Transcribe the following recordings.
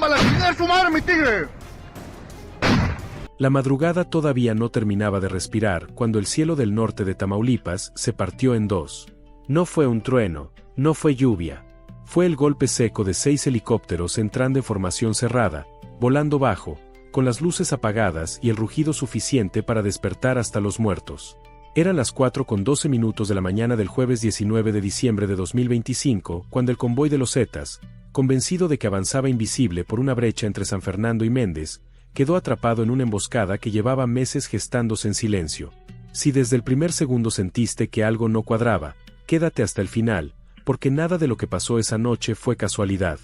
¡Túmbala, chingar su madre, mi tigre! La madrugada todavía no terminaba de respirar cuando el cielo del norte de Tamaulipas se partió en dos. No fue un trueno, no fue lluvia. Fue el golpe seco de 6 helicópteros entrando en formación cerrada, volando bajo, con las luces apagadas y el rugido suficiente para despertar hasta los muertos. Eran las 4:12 de la mañana del jueves 19 de diciembre de 2025 cuando el convoy de los Zetas, convencido de que avanzaba invisible por una brecha entre San Fernando y Méndez, quedó atrapado en una emboscada que llevaba meses gestándose en silencio. Si desde el primer segundo sentiste que algo no cuadraba, quédate hasta el final, porque nada de lo que pasó esa noche fue casualidad.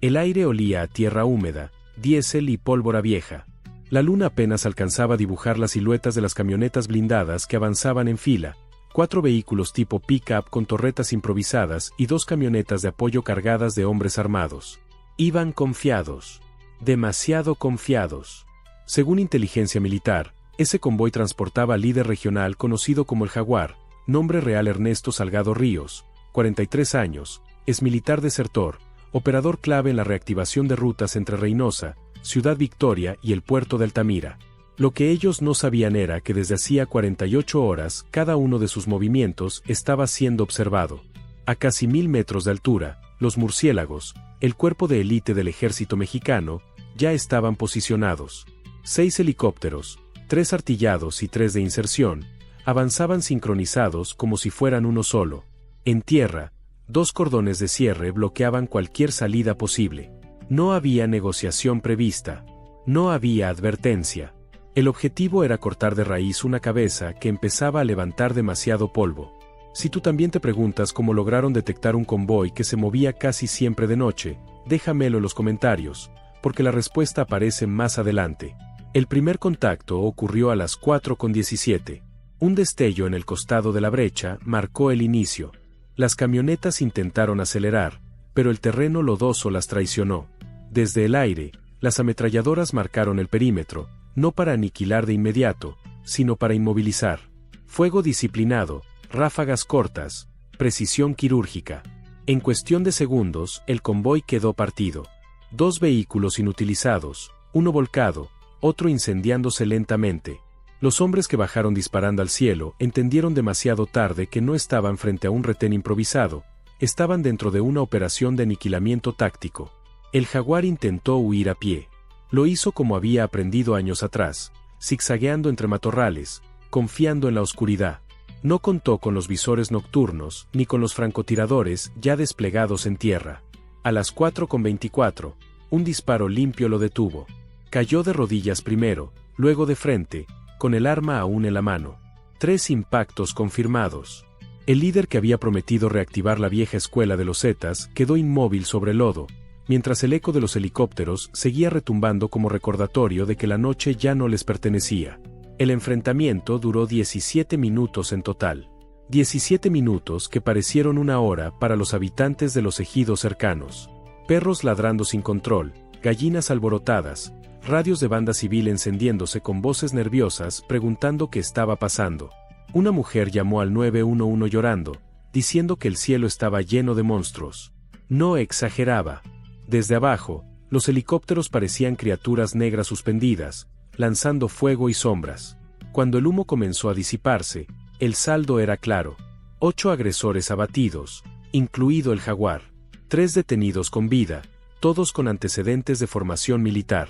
El aire olía a tierra húmeda, diésel y pólvora vieja. La luna apenas alcanzaba a dibujar las siluetas de las camionetas blindadas que avanzaban en fila, 4 vehículos tipo pick-up con torretas improvisadas y 2 camionetas de apoyo cargadas de hombres armados. Iban confiados. Demasiado confiados. Según inteligencia militar, ese convoy transportaba al líder regional conocido como el Jaguar, nombre real Ernesto Salgado Ríos, 43 años, es militar desertor, operador clave en la reactivación de rutas entre Reynosa, Ciudad Victoria y el puerto de Altamira. Lo que ellos no sabían era que desde hacía 48 horas cada uno de sus movimientos estaba siendo observado. A casi 1000 metros de altura, los murciélagos, el cuerpo de élite del ejército mexicano, ya estaban posicionados. 6 helicópteros, 3 artillados y 3 de inserción, avanzaban sincronizados como si fueran uno solo. En tierra, 2 cordones de cierre bloqueaban cualquier salida posible. No había negociación prevista. No había advertencia. El objetivo era cortar de raíz una cabeza que empezaba a levantar demasiado polvo. Si tú también te preguntas cómo lograron detectar un convoy que se movía casi siempre de noche, déjamelo en los comentarios, porque la respuesta aparece más adelante. El primer contacto ocurrió a las 4:17. Un destello en el costado de la brecha marcó el inicio. Las camionetas intentaron acelerar, pero el terreno lodoso las traicionó. Desde el aire, las ametralladoras marcaron el perímetro, no para aniquilar de inmediato, sino para inmovilizar. Fuego disciplinado, ráfagas cortas, precisión quirúrgica. En cuestión de segundos, el convoy quedó partido. 2 vehículos inutilizados, uno volcado, otro incendiándose lentamente. Los hombres que bajaron disparando al cielo entendieron demasiado tarde que no estaban frente a un retén improvisado, estaban dentro de una operación de aniquilamiento táctico. El Jaguar intentó huir a pie. Lo hizo como había aprendido años atrás, zigzagueando entre matorrales, confiando en la oscuridad. No contó con los visores nocturnos ni con los francotiradores ya desplegados en tierra. A las 4:24, un disparo limpio lo detuvo. Cayó de rodillas primero, luego de frente, con el arma aún en la mano. 3 impactos confirmados. El líder que había prometido reactivar la vieja escuela de los Zetas quedó inmóvil sobre el lodo, mientras el eco de los helicópteros seguía retumbando como recordatorio de que la noche ya no les pertenecía. El enfrentamiento duró 17 minutos en total. 17 minutos que parecieron una hora para los habitantes de los ejidos cercanos. Perros ladrando sin control, gallinas alborotadas, radios de banda civil encendiéndose con voces nerviosas preguntando qué estaba pasando. Una mujer llamó al 911 llorando, diciendo que el cielo estaba lleno de monstruos. No exageraba. Desde abajo, los helicópteros parecían criaturas negras suspendidas, lanzando fuego y sombras. Cuando el humo comenzó a disiparse, el saldo era claro. 8 agresores abatidos, incluido el Jaguar. 3 detenidos con vida, todos con antecedentes de formación militar.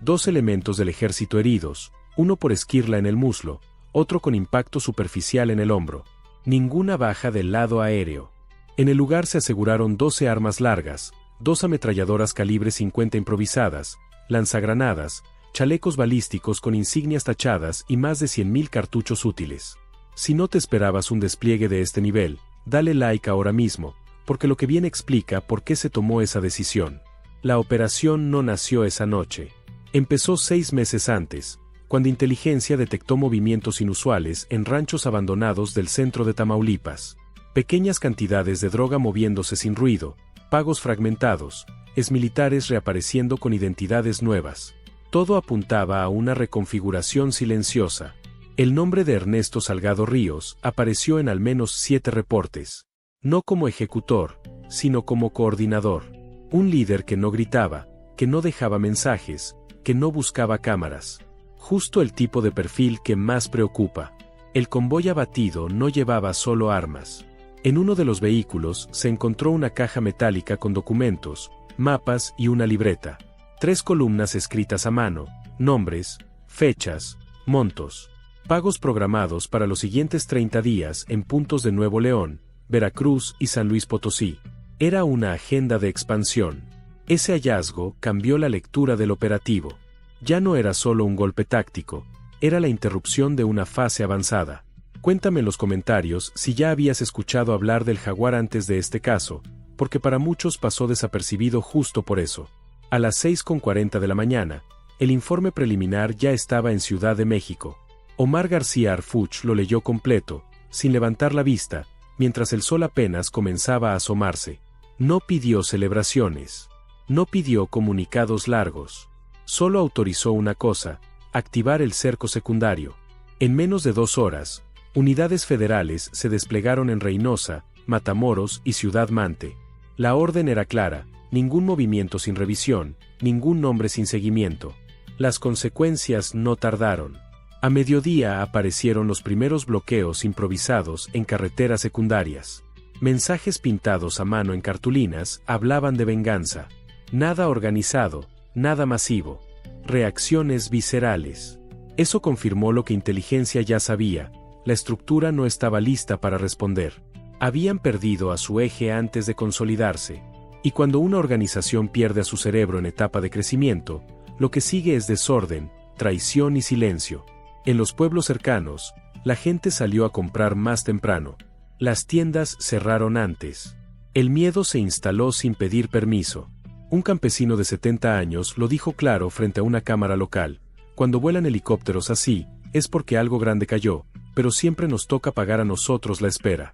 2 elementos del ejército heridos, uno por esquirla en el muslo, otro con impacto superficial en el hombro. Ninguna baja del lado aéreo. En el lugar se aseguraron 12 armas largas, 2 ametralladoras calibre 50 improvisadas, lanzagranadas, chalecos balísticos con insignias tachadas y más de 100.000 cartuchos útiles. Si no te esperabas un despliegue de este nivel, dale like ahora mismo, porque lo que viene explica por qué se tomó esa decisión. La operación no nació esa noche. Empezó 6 meses antes, cuando inteligencia detectó movimientos inusuales en ranchos abandonados del centro de Tamaulipas. Pequeñas cantidades de droga moviéndose sin ruido, pagos fragmentados, exmilitares reapareciendo con identidades nuevas. Todo apuntaba a una reconfiguración silenciosa. El nombre de Ernesto Salgado Ríos apareció en al menos 7 reportes. No como ejecutor, sino como coordinador. Un líder que no gritaba, que no dejaba mensajes, que no buscaba cámaras. Justo el tipo de perfil que más preocupa. El convoy abatido no llevaba solo armas. En uno de los vehículos se encontró una caja metálica con documentos, mapas y una libreta. 3 columnas escritas a mano, nombres, fechas, montos, pagos programados para los siguientes 30 días en puntos de Nuevo León, Veracruz y San Luis Potosí. Era una agenda de expansión. Ese hallazgo cambió la lectura del operativo. Ya no era solo un golpe táctico, era la interrupción de una fase avanzada. Cuéntame en los comentarios si ya habías escuchado hablar del Jaguar antes de este caso, porque para muchos pasó desapercibido justo por eso. A las 6:40 de la mañana, el informe preliminar ya estaba en Ciudad de México. Omar García Harfuch lo leyó completo, sin levantar la vista, mientras el sol apenas comenzaba a asomarse. No pidió celebraciones. No pidió comunicados largos. Solo autorizó una cosa: activar el cerco secundario. En menos de 2 horas, unidades federales se desplegaron en Reynosa, Matamoros y Ciudad Mante. La orden era clara: ningún movimiento sin revisión, ningún nombre sin seguimiento. Las consecuencias no tardaron. A mediodía aparecieron los primeros bloqueos improvisados en carreteras secundarias. Mensajes pintados a mano en cartulinas hablaban de venganza. Nada organizado, nada masivo. Reacciones viscerales. Eso confirmó lo que inteligencia ya sabía: la estructura no estaba lista para responder. Habían perdido a su eje antes de consolidarse. Y cuando una organización pierde a su cerebro en etapa de crecimiento, lo que sigue es desorden, traición y silencio. En los pueblos cercanos, la gente salió a comprar más temprano. Las tiendas cerraron antes. El miedo se instaló sin pedir permiso. Un campesino de 70 años lo dijo claro frente a una cámara local: cuando vuelan helicópteros así, es porque algo grande cayó, pero siempre nos toca pagar a nosotros la espera.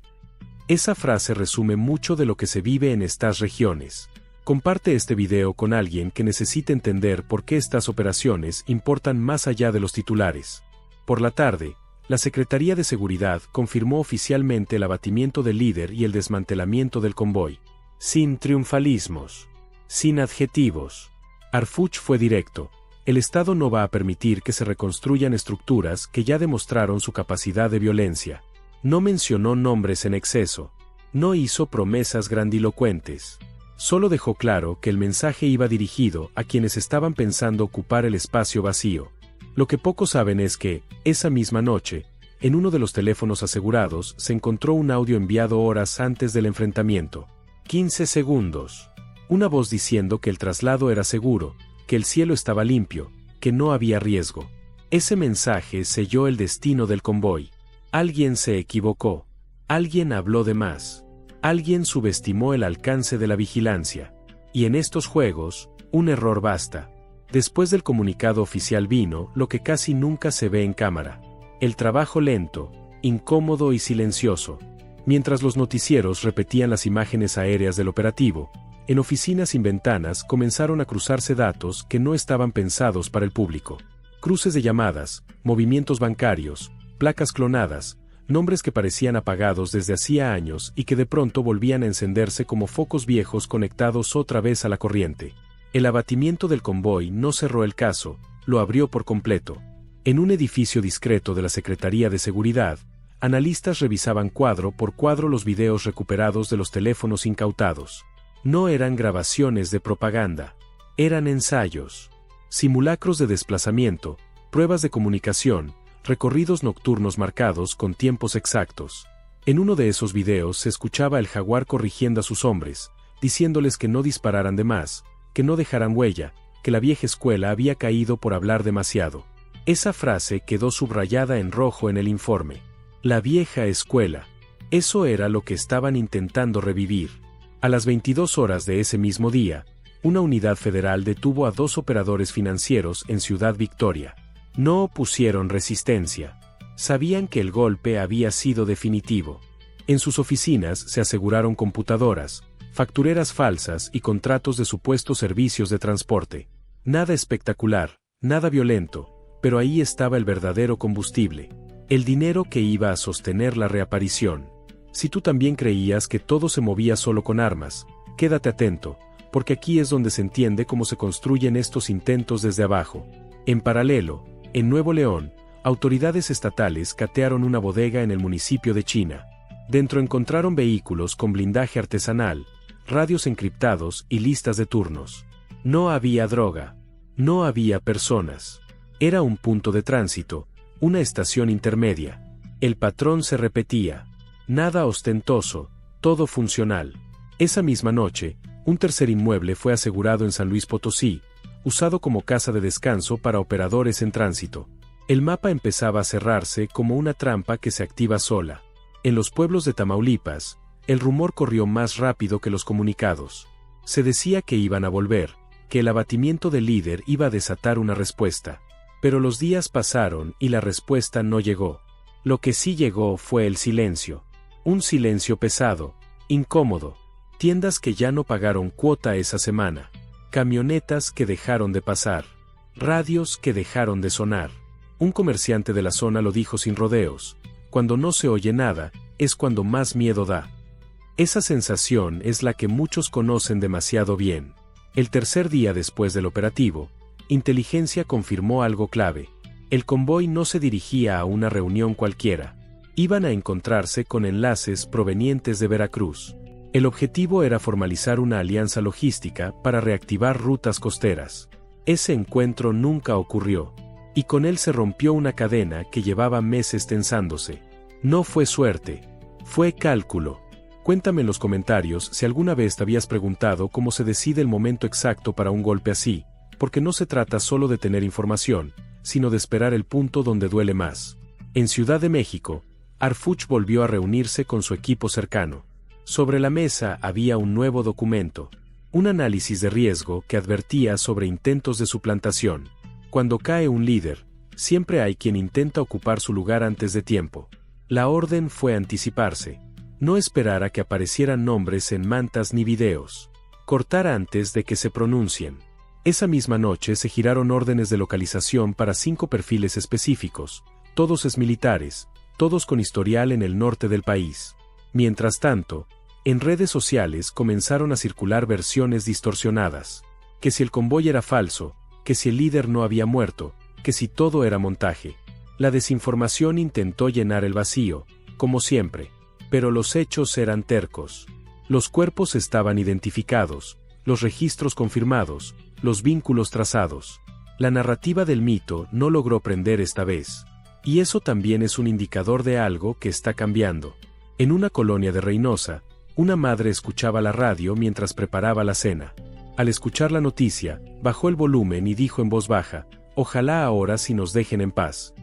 Esa frase resume mucho de lo que se vive en estas regiones. Comparte este video con alguien que necesite entender por qué estas operaciones importan más allá de los titulares. Por la tarde, la Secretaría de Seguridad confirmó oficialmente el abatimiento del líder y el desmantelamiento del convoy. Sin triunfalismos. Sin adjetivos. Harfuch fue directo: el Estado no va a permitir que se reconstruyan estructuras que ya demostraron su capacidad de violencia. No mencionó nombres en exceso. No hizo promesas grandilocuentes. Solo dejó claro que el mensaje iba dirigido a quienes estaban pensando ocupar el espacio vacío. Lo que pocos saben es que, esa misma noche, en uno de los teléfonos asegurados se encontró un audio enviado horas antes del enfrentamiento. 15 segundos. Una voz diciendo que el traslado era seguro, que el cielo estaba limpio, que no había riesgo. Ese mensaje selló el destino del convoy. Alguien se equivocó. Alguien habló de más. Alguien subestimó el alcance de la vigilancia. Y en estos juegos, un error basta. Después del comunicado oficial vino lo que casi nunca se ve en cámara: el trabajo lento, incómodo y silencioso. Mientras los noticieros repetían las imágenes aéreas del operativo, en oficinas sin ventanas comenzaron a cruzarse datos que no estaban pensados para el público. Cruces de llamadas, movimientos bancarios, placas clonadas, nombres que parecían apagados desde hacía años y que de pronto volvían a encenderse como focos viejos conectados otra vez a la corriente. El abatimiento del convoy no cerró el caso, lo abrió por completo. En un edificio discreto de la Secretaría de Seguridad, analistas revisaban cuadro por cuadro los videos recuperados de los teléfonos incautados. No eran grabaciones de propaganda. Eran ensayos. Simulacros de desplazamiento, pruebas de comunicación, recorridos nocturnos marcados con tiempos exactos. En uno de esos videos se escuchaba el Jaguar corrigiendo a sus hombres, diciéndoles que no dispararan de más, que no dejaran huella, que la vieja escuela había caído por hablar demasiado. Esa frase quedó subrayada en rojo en el informe. La vieja escuela. Eso era lo que estaban intentando revivir. A las 22 horas de ese mismo día, una unidad federal detuvo a 2 operadores financieros en Ciudad Victoria. No opusieron resistencia. Sabían que el golpe había sido definitivo. En sus oficinas se aseguraron computadoras, factureras falsas y contratos de supuestos servicios de transporte. Nada espectacular, nada violento, pero ahí estaba el verdadero combustible. El dinero que iba a sostener la reaparición. Si tú también creías que todo se movía solo con armas, quédate atento, porque aquí es donde se entiende cómo se construyen estos intentos desde abajo. En paralelo, en Nuevo León, autoridades estatales catearon una bodega en el municipio de China. Dentro encontraron vehículos con blindaje artesanal, radios encriptados y listas de turnos. No había droga. No había personas. Era un punto de tránsito, una estación intermedia. El patrón se repetía. Nada ostentoso, todo funcional. Esa misma noche, un tercer inmueble fue asegurado en San Luis Potosí, usado como casa de descanso para operadores en tránsito. El mapa empezaba a cerrarse como una trampa que se activa sola. En los pueblos de Tamaulipas, el rumor corrió más rápido que los comunicados. Se decía que iban a volver, que el abatimiento del líder iba a desatar una respuesta. Pero los días pasaron y la respuesta no llegó. Lo que sí llegó fue el silencio. Un silencio pesado, incómodo. Tiendas que ya no pagaron cuota esa semana. Camionetas que dejaron de pasar. Radios que dejaron de sonar. Un comerciante de la zona lo dijo sin rodeos. Cuando no se oye nada, es cuando más miedo da. Esa sensación es la que muchos conocen demasiado bien. El tercer día después del operativo, Inteligencia confirmó algo clave. El convoy no se dirigía a una reunión cualquiera. Iban a encontrarse con enlaces provenientes de Veracruz. El objetivo era formalizar una alianza logística para reactivar rutas costeras. Ese encuentro nunca ocurrió. Y con él se rompió una cadena que llevaba meses tensándose. No fue suerte. Fue cálculo. Cuéntame en los comentarios si alguna vez te habías preguntado cómo se decide el momento exacto para un golpe así, porque no se trata solo de tener información, sino de esperar el punto donde duele más. En Ciudad de México, Harfuch volvió a reunirse con su equipo cercano. Sobre la mesa había un nuevo documento, un análisis de riesgo que advertía sobre intentos de suplantación. Cuando cae un líder, siempre hay quien intenta ocupar su lugar antes de tiempo. La orden fue anticiparse. No esperar a que aparecieran nombres en mantas ni videos. Cortar antes de que se pronuncien. Esa misma noche se giraron órdenes de localización para 5 perfiles específicos, todos exmilitares, todos con historial en el norte del país. Mientras tanto, en redes sociales comenzaron a circular versiones distorsionadas. Que si el convoy era falso, que si el líder no había muerto, que si todo era montaje. La desinformación intentó llenar el vacío, como siempre. Pero los hechos eran tercos. Los cuerpos estaban identificados, los registros confirmados, los vínculos trazados. La narrativa del mito no logró prender esta vez. Y eso también es un indicador de algo que está cambiando. En una colonia de Reynosa, una madre escuchaba la radio mientras preparaba la cena. Al escuchar la noticia, bajó el volumen y dijo en voz baja: «Ojalá ahora sí nos dejen en paz».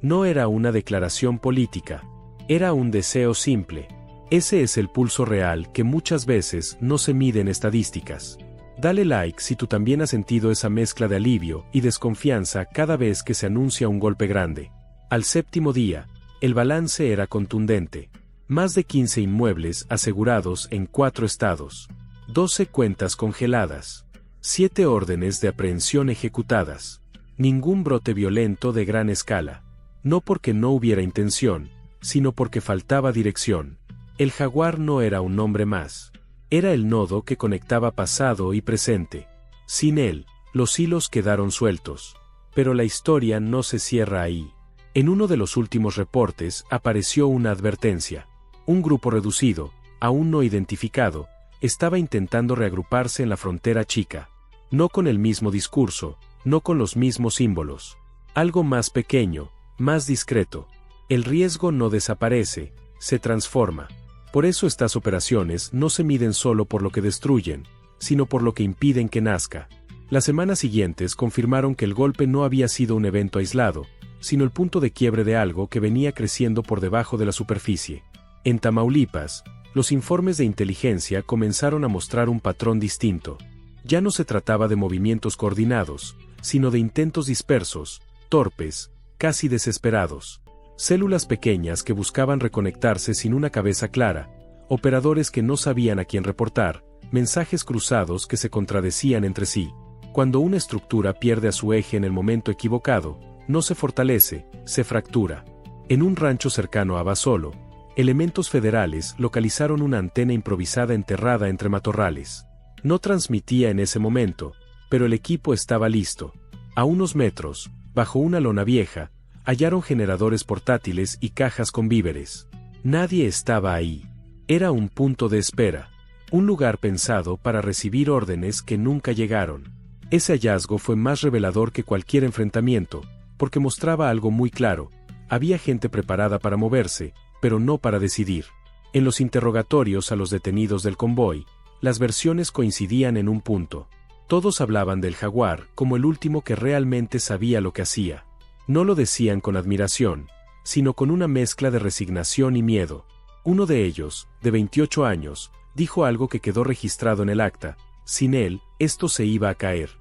No era una declaración política. Era un deseo simple. Ese es el pulso real que muchas veces no se mide en estadísticas. Dale like si tú también has sentido esa mezcla de alivio y desconfianza cada vez que se anuncia un golpe grande. Al séptimo día, el balance era contundente. Más de 15 inmuebles asegurados en 4 estados. 12 cuentas congeladas. 7 órdenes de aprehensión ejecutadas. Ningún brote violento de gran escala. No porque no hubiera intención, sino porque faltaba dirección. El jaguar no era un nombre más. Era el nodo que conectaba pasado y presente. Sin él, los hilos quedaron sueltos. Pero la historia no se cierra ahí. En uno de los últimos reportes apareció una advertencia. Un grupo reducido, aún no identificado, estaba intentando reagruparse en la frontera chica. No con el mismo discurso, no con los mismos símbolos. Algo más pequeño, más discreto. El riesgo no desaparece, se transforma. Por eso estas operaciones no se miden solo por lo que destruyen, sino por lo que impiden que nazca. Las semanas siguientes confirmaron que el golpe no había sido un evento aislado, sino el punto de quiebre de algo que venía creciendo por debajo de la superficie. En Tamaulipas, los informes de inteligencia comenzaron a mostrar un patrón distinto. Ya no se trataba de movimientos coordinados, sino de intentos dispersos, torpes, casi desesperados. Células pequeñas que buscaban reconectarse sin una cabeza clara, operadores que no sabían a quién reportar, mensajes cruzados que se contradecían entre sí. Cuando una estructura pierde a su eje en el momento equivocado, no se fortalece, se fractura. En un rancho cercano a Basolo, elementos federales localizaron una antena improvisada enterrada entre matorrales. No transmitía en ese momento, pero el equipo estaba listo. A unos metros, bajo una lona vieja, hallaron generadores portátiles y cajas con víveres. Nadie estaba ahí. Era un punto de espera. Un lugar pensado para recibir órdenes que nunca llegaron. Ese hallazgo fue más revelador que cualquier enfrentamiento, porque mostraba algo muy claro. Había gente preparada para moverse, pero no para decidir. En los interrogatorios a los detenidos del convoy, las versiones coincidían en un punto. Todos hablaban del jaguar como el último que realmente sabía lo que hacía. No lo decían con admiración, sino con una mezcla de resignación y miedo. Uno de ellos, de 28 años, dijo algo que quedó registrado en el acta: sin él, esto se iba a caer.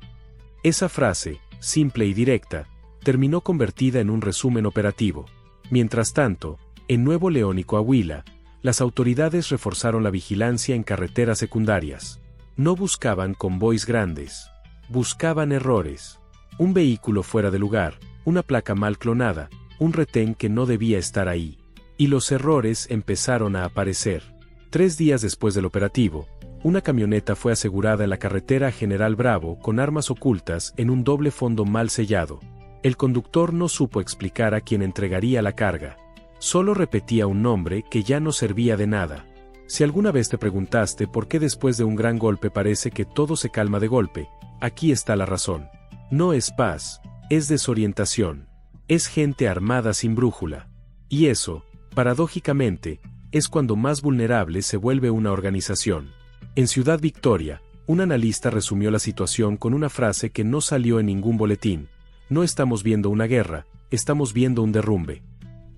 Esa frase, simple y directa, terminó convertida en un resumen operativo. Mientras tanto, en Nuevo León y Coahuila, las autoridades reforzaron la vigilancia en carreteras secundarias. No buscaban convoys grandes. Buscaban errores. Un vehículo fuera de lugar, una placa mal clonada, un retén que no debía estar ahí. Y los errores empezaron a aparecer. 3 días después del operativo, una camioneta fue asegurada en la carretera General Bravo con armas ocultas en un doble fondo mal sellado. El conductor no supo explicar a quién entregaría la carga. Solo repetía un nombre que ya no servía de nada. Si alguna vez te preguntaste por qué después de un gran golpe parece que todo se calma de golpe, aquí está la razón. No es paz, es desorientación. Es gente armada sin brújula. Y eso, paradójicamente, es cuando más vulnerable se vuelve una organización. En Ciudad Victoria, un analista resumió la situación con una frase que no salió en ningún boletín: no estamos viendo una guerra, estamos viendo un derrumbe.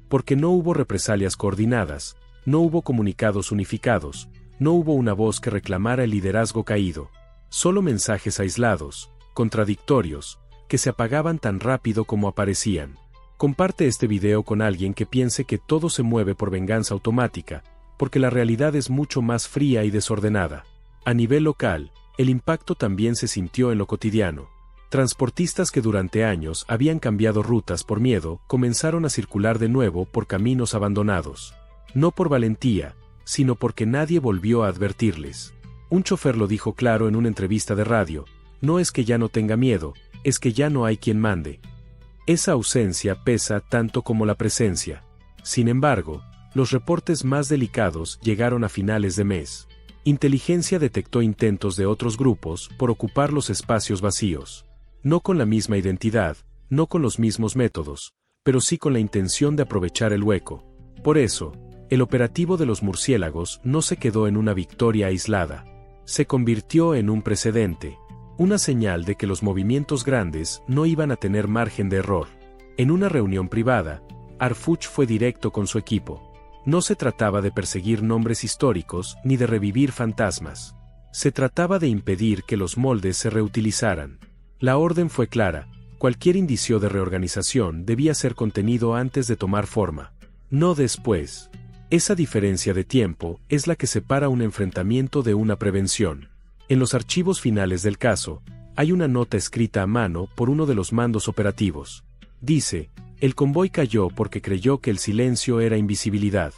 Porque no hubo represalias coordinadas, no hubo comunicados unificados, no hubo una voz que reclamara el liderazgo caído. Solo mensajes aislados, contradictorios, que se apagaban tan rápido como aparecían. Comparte este video con alguien que piense que todo se mueve por venganza automática, porque la realidad es mucho más fría y desordenada. A nivel local, el impacto también se sintió en lo cotidiano. Transportistas que durante años habían cambiado rutas por miedo comenzaron a circular de nuevo por caminos abandonados. No por valentía, sino porque nadie volvió a advertirles. Un chofer lo dijo claro en una entrevista de radio: no es que ya no tenga miedo, es que ya no hay quien mande. Esa ausencia pesa tanto como la presencia. Sin embargo, los reportes más delicados llegaron a finales de mes. Inteligencia detectó intentos de otros grupos por ocupar los espacios vacíos. No con la misma identidad, no con los mismos métodos, pero sí con la intención de aprovechar el hueco. Por eso, el operativo de los murciélagos no se quedó en una victoria aislada. Se convirtió en un precedente, una señal de que los movimientos grandes no iban a tener margen de error. En una reunión privada, Harfuch fue directo con su equipo. No se trataba de perseguir nombres históricos ni de revivir fantasmas. Se trataba de impedir que los moldes se reutilizaran. La orden fue clara: cualquier indicio de reorganización debía ser contenido antes de tomar forma, no después. Esa diferencia de tiempo es la que separa un enfrentamiento de una prevención. En los archivos finales del caso, hay una nota escrita a mano por uno de los mandos operativos. Dice: el convoy cayó porque creyó que el silencio era invisibilidad.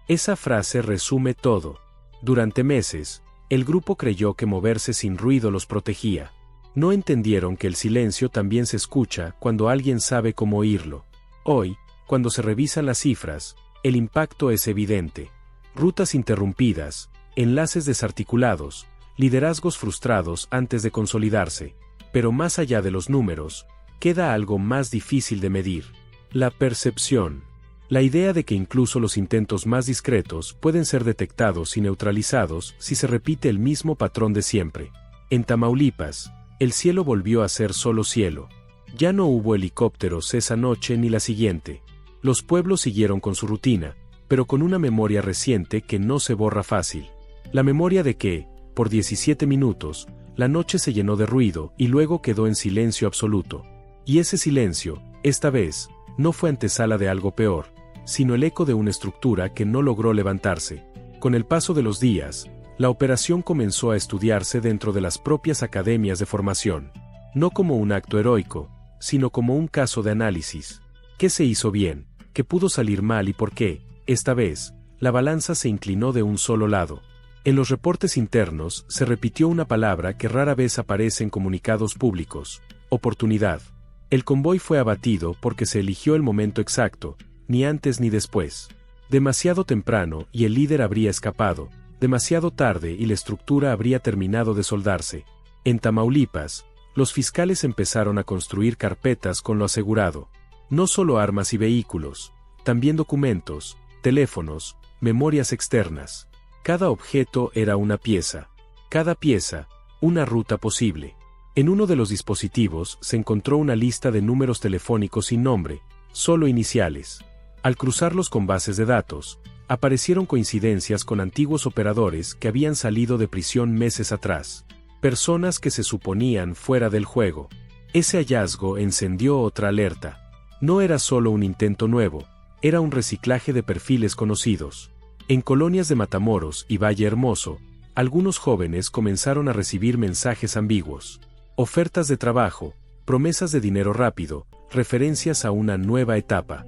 Esa frase resume todo. Durante meses, el grupo creyó que moverse sin ruido los protegía. No entendieron que el silencio también se escucha cuando alguien sabe cómo oírlo. Hoy, cuando se revisan las cifras, el impacto es evidente. Rutas interrumpidas, enlaces desarticulados, liderazgos frustrados antes de consolidarse. Pero más allá de los números, queda algo más difícil de medir: la percepción. La idea de que incluso los intentos más discretos pueden ser detectados y neutralizados si se repite el mismo patrón de siempre. En Tamaulipas, el cielo volvió a ser solo cielo. Ya no hubo helicópteros esa noche ni la siguiente. Los pueblos siguieron con su rutina, pero con una memoria reciente que no se borra fácil. La memoria de que, por 17 minutos, la noche se llenó de ruido y luego quedó en silencio absoluto. Y ese silencio, esta vez, no fue antesala de algo peor, sino el eco de una estructura que no logró levantarse. Con el paso de los días, la operación comenzó a estudiarse dentro de las propias academias de formación. No como un acto heroico, sino como un caso de análisis. ¿Qué se hizo bien? ¿Qué pudo salir mal y por qué, esta vez, la balanza se inclinó de un solo lado? En los reportes internos se repitió una palabra que rara vez aparece en comunicados públicos: oportunidad. El convoy fue abatido porque se eligió el momento exacto, ni antes ni después. Demasiado temprano y el líder habría escapado, demasiado tarde y la estructura habría terminado de soldarse. En Tamaulipas, los fiscales empezaron a construir carpetas con lo asegurado. No solo armas y vehículos, también documentos, teléfonos, memorias externas. Cada objeto era una pieza. Cada pieza, una ruta posible. En uno de los dispositivos se encontró una lista de números telefónicos sin nombre, solo iniciales. Al cruzarlos con bases de datos, aparecieron coincidencias con antiguos operadores que habían salido de prisión meses atrás. Personas que se suponían fuera del juego. Ese hallazgo encendió otra alerta. No era solo un intento nuevo, era un reciclaje de perfiles conocidos. En colonias de Matamoros y Valle Hermoso, algunos jóvenes comenzaron a recibir mensajes ambiguos. Ofertas de trabajo, promesas de dinero rápido, referencias a una nueva etapa.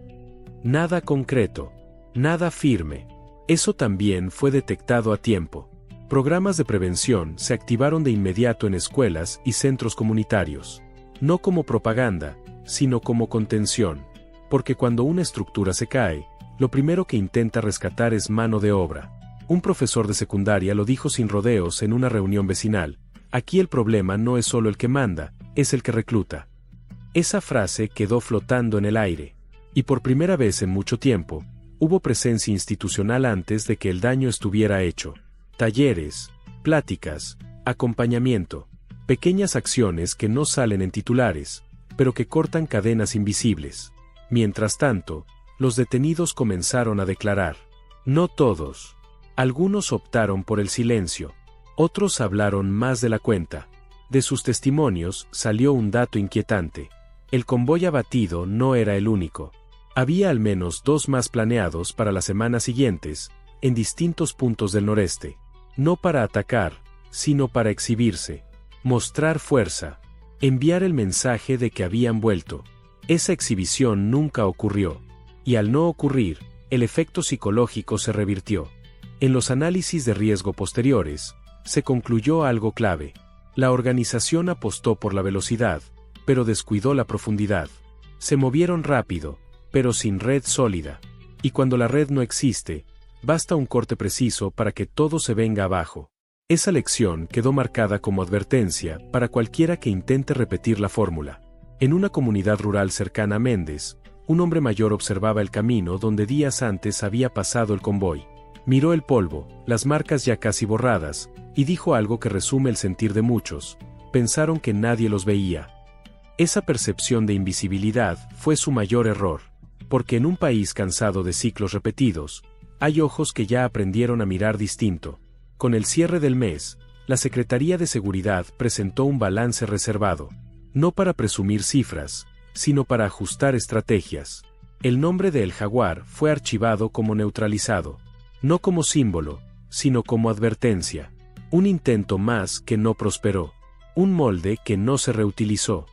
Nada concreto, nada firme. Eso también fue detectado a tiempo. Programas de prevención se activaron de inmediato en escuelas y centros comunitarios. No como propaganda, sino como contención. Porque cuando una estructura se cae, lo primero que intenta rescatar es mano de obra. Un profesor de secundaria lo dijo sin rodeos en una reunión vecinal: aquí el problema no es solo el que manda, es el que recluta. Esa frase quedó flotando en el aire. Y por primera vez en mucho tiempo, hubo presencia institucional antes de que el daño estuviera hecho. Talleres, pláticas, acompañamiento, pequeñas acciones que no salen en titulares, pero que cortan cadenas invisibles. Mientras tanto, los detenidos comenzaron a declarar. No todos. Algunos optaron por el silencio. Otros hablaron más de la cuenta. De sus testimonios salió un dato inquietante. El convoy abatido no era el único. Había al menos 2 más planeados para las semanas siguientes, en distintos puntos del noreste. No para atacar, sino para exhibirse, mostrar fuerza, enviar el mensaje de que habían vuelto. Esa exhibición nunca ocurrió. Y al no ocurrir, el efecto psicológico se revirtió. En los análisis de riesgo posteriores, se concluyó algo clave. La organización apostó por la velocidad, pero descuidó la profundidad. Se movieron rápido, pero sin red sólida. Y cuando la red no existe, basta un corte preciso para que todo se venga abajo. Esa lección quedó marcada como advertencia para cualquiera que intente repetir la fórmula. En una comunidad rural cercana a Méndez, un hombre mayor observaba el camino donde días antes había pasado el convoy. Miró el polvo, las marcas ya casi borradas, y dijo algo que resume el sentir de muchos: pensaron que nadie los veía. Esa percepción de invisibilidad fue su mayor error, porque en un país cansado de ciclos repetidos, hay ojos que ya aprendieron a mirar distinto. Con el cierre del mes, la Secretaría de Seguridad presentó un balance reservado, no para presumir cifras, sino para ajustar estrategias. El nombre de El Jaguar fue archivado como neutralizado, no como símbolo, sino como advertencia. Un intento más que no prosperó, un molde que no se reutilizó.